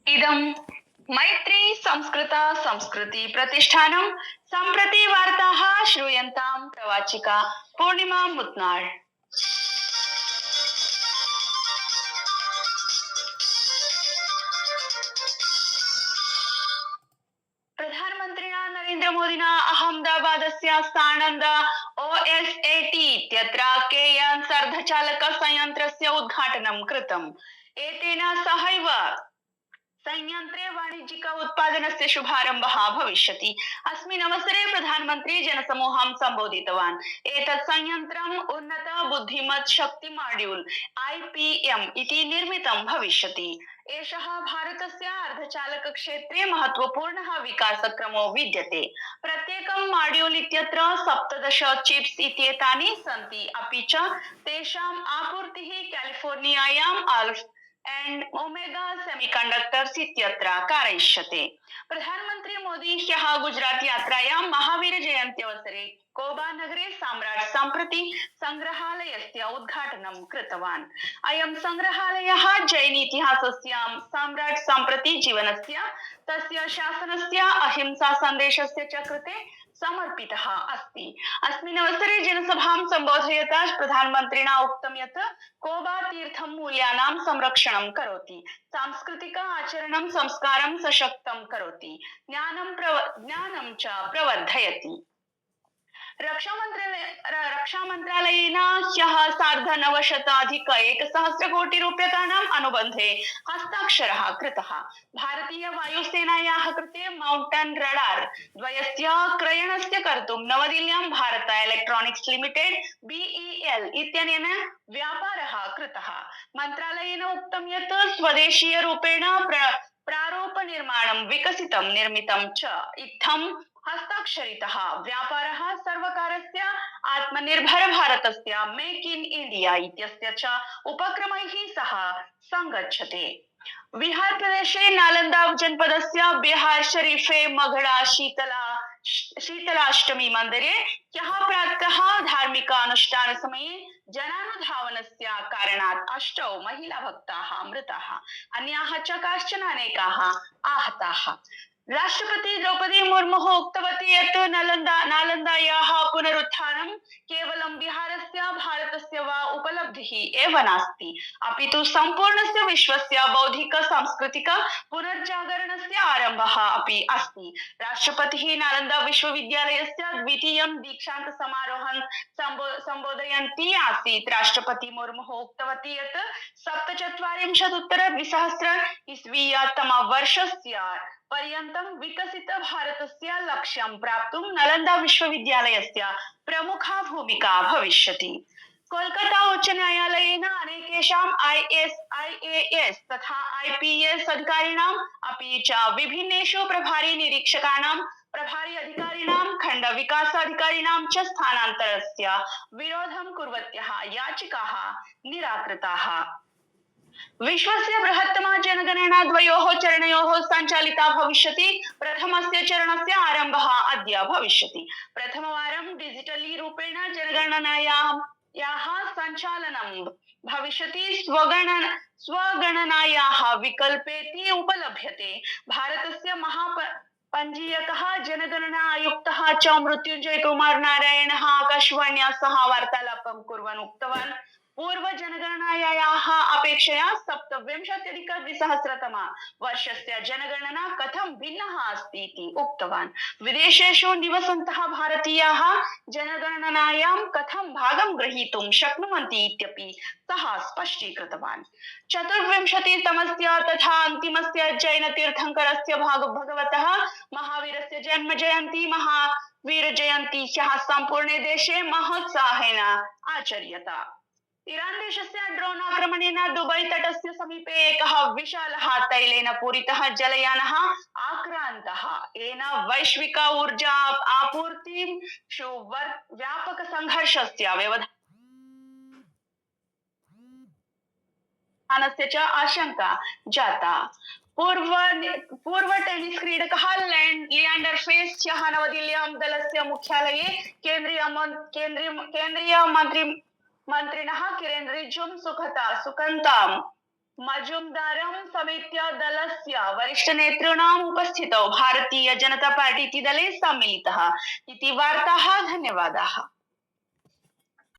इदं मैत्री संस्कृत संस्कृति प्रतिष्ठानं सम्प्रति वार्ताः श्रूयन्तां प्रवाचिका पूर्णिमा मुत्नाळ। प्रधानमन्त्रिणा नरेन्द्र मोदिना अहमदाबादस्य सानन्द OSAT इत्यत्र केयन् अर्धचालकसंयन्त्रस्य उद्घाटनं कृतम्। एतेन सहैव संयंत्रे वाणिज्यिक उत्पादनस्य शुभारम्भः भविष्यति। अस्मिन् अवसरे प्रधानमन्त्री जनसमूहं सम्बोधितवान्। एतत् संयन्त्रम् उन्नत बुद्धिमत् शक्ति मॉड्यूल IPM इति निर्मितं भविष्यति। एषः भारतस्य अर्धचालक क्षेत्रे महत्वपूर्णः विकासक्रमो विद्यते। प्रत्येकं मॉड्यूल इत्यत्र 17 चिप्स इत्येतानि सन्ति, अपि च तेषाम् आपूर्तिः कैलिफोर्नियायाम् एंड ओमेगा सेमीकंडक्टर्स इत्यत्र कारयिष्यते। प्रधानमंत्री मोदी ह्यः गुजरात यात्रायां महावीर जयन्त्यवसरे कोबा नगरे सम्राट सम्प्रति संग्रहालयस्य उद्घाटनं कृतवान्। अयं संग्रहालयः जैन इतिहासस्य सम्राट सम्प्रति जीवनस्य, तस्य शासनस्य, अहिंसा सन्देशस्य च कृते समर्पितः अस्ति। अस्मिन् अवसरे जनसभां सम्बोधयता प्रधानमन्त्रिणा उक्तं यत् कोबा तीर्थं मूल्यानां संरक्षणं करोति, सांस्कृतिक आचरणं संस्कारं सशक्तं करोति, ज्ञानं च प्रवर्धयति। रक्षामन्त्रालयेन ह्यः 990 कोटि रूप्यकाणाम् अनुबन्धे हस्ताक्षरः कृतः। भारतीय वायुसेनायाः कृते माउण्टन् रडार द्वयस्य क्रयणस्य कर्तुं नवदिल्ल्यां भारत इलेक्ट्रॉनिक्स लिमिटेड BEL इत्यनेन व्यापारः कृतः। मन्त्रालयेन उक्तं यत् स्वदेशीय रूपेण प्रारूप निर्माणं विकसितं निर्मितं च इत्थं हस्ताक्षरितः व्यापारः सर्वकारस्य आत्मनिर्भर भारतस्य मेक इन इंडिया इत्यस्य च उपक्रमैः सह संगच्छते। बिहार प्रदेशे नालंदा जनपदस्य बिहार शरीफे मगड़ा शीतलाष्टमी मंदिरे ह्यः प्रातः धार्मिक अनुष्ठान समये जनानुधावनस्य कारणात् 8 महिला भक्ताः मृताः, अन्याः च काश्चन अनेकाः आहताः। राष्ट्रपति द्रौपदी मुर्मु उक्तवती यत् नालन्दायाः पुनरुत्थानं केवलं बिहारस्य भारतस्य वा उपलब्धिः एव नास्ति, अपि तु सम्पूर्णस्य विश्वस्य बौद्धिक सांस्कृतिक पुनर्जागरणस्य आरम्भः अपि अस्ति। राष्ट्रपतिः नालन्दा विश्वविद्यालयस्य द्वितीयं दीक्षान्त समारोहं सम्बोधयन्ती आसीत्। राष्ट्रपति मुर्मु उक्तवती यत् 47 ईस्वीयतमवर्षस्य पर्यन्तं विकसित भारतस्य लक्ष्यं प्राप्तुं नालन्दा विश्वविद्यालयस्य प्रमुखा भूमिका भविष्यति। कोलकाता उच्च न्यायालयेन अनेकेषां IAS तथा IPS अधिकारिणाम् अपि च विभिन्नेषु प्रभारी निरीक्षकाणां, प्रभारी अधिकारिणां, खण्ड विकास अधिकारिणां च स्थानान्तरस्य विरोधं कुर्वत्यः याचिकाः निराकृताः। विश्वस्य बृहत्तमा जनगणना द्वयोः चरणयोः सञ्चालिता भविष्यति। प्रथमस्य चरणस्य आरम्भः अद्य भविष्यति। प्रथमवारं डिजिटली रूपेण जनगणनायाः सञ्चालनं भविष्यति। स्वगणनायाः विकल्पेति उपलभ्यते। भारतस्य पंजीयकः जनगणना आयुक्तः च मृत्युंजय कुमार नारायणः आकाशवाण्या सह वार्तालापं कुर्वन् उक्तवान्, पूर्व जनगणनायाः अपेक्षया 27,200 वर्षस्य जनगणना कथं भिन्नः अस्ति इति उक्तवान्। विदेशेषु निवसन्तः भारतीयाः जनगणनायां कथं भागं ग्रहीतुं शक्नुवन्ति इत्यपि सः स्पष्टीकृतवान्। 24तमस्य तथा अन्तिमस्य जैन तीर्थंकरस्य भगवतः महावीरस्य जन्म जयन्ती महावीर जयन्ती ह्यः सम्पूर्णे देशे महोत्साहेन आचर्यत। ईरान देशस्य ड्रोन आक्रमणेन दुबई तटस्य समीपे एकः विशालः तैलेन पूरितः जलयानः आक्रान्तः। येन वैश्विक ऊर्जा आपूर्तिषु व्यापक संघर्षस्य व्यवधानस्य च आशंका जाता। पूर्व टेनिस क्रीडकः लियांडर पेस ह्यः नवदिल्ल्यां दलस्य मुख्यालये केन्द्रीय मन्त्रिणः किरेन रिजिजूं सुखन्तां मजुमदारं समेत्य दलस्य वरिष्ठनेतॄणाम् उपस्थितौ भारतीय जनता पार्टी इति दले सम्मिलितः इति वार्ताः। धन्यवादाः।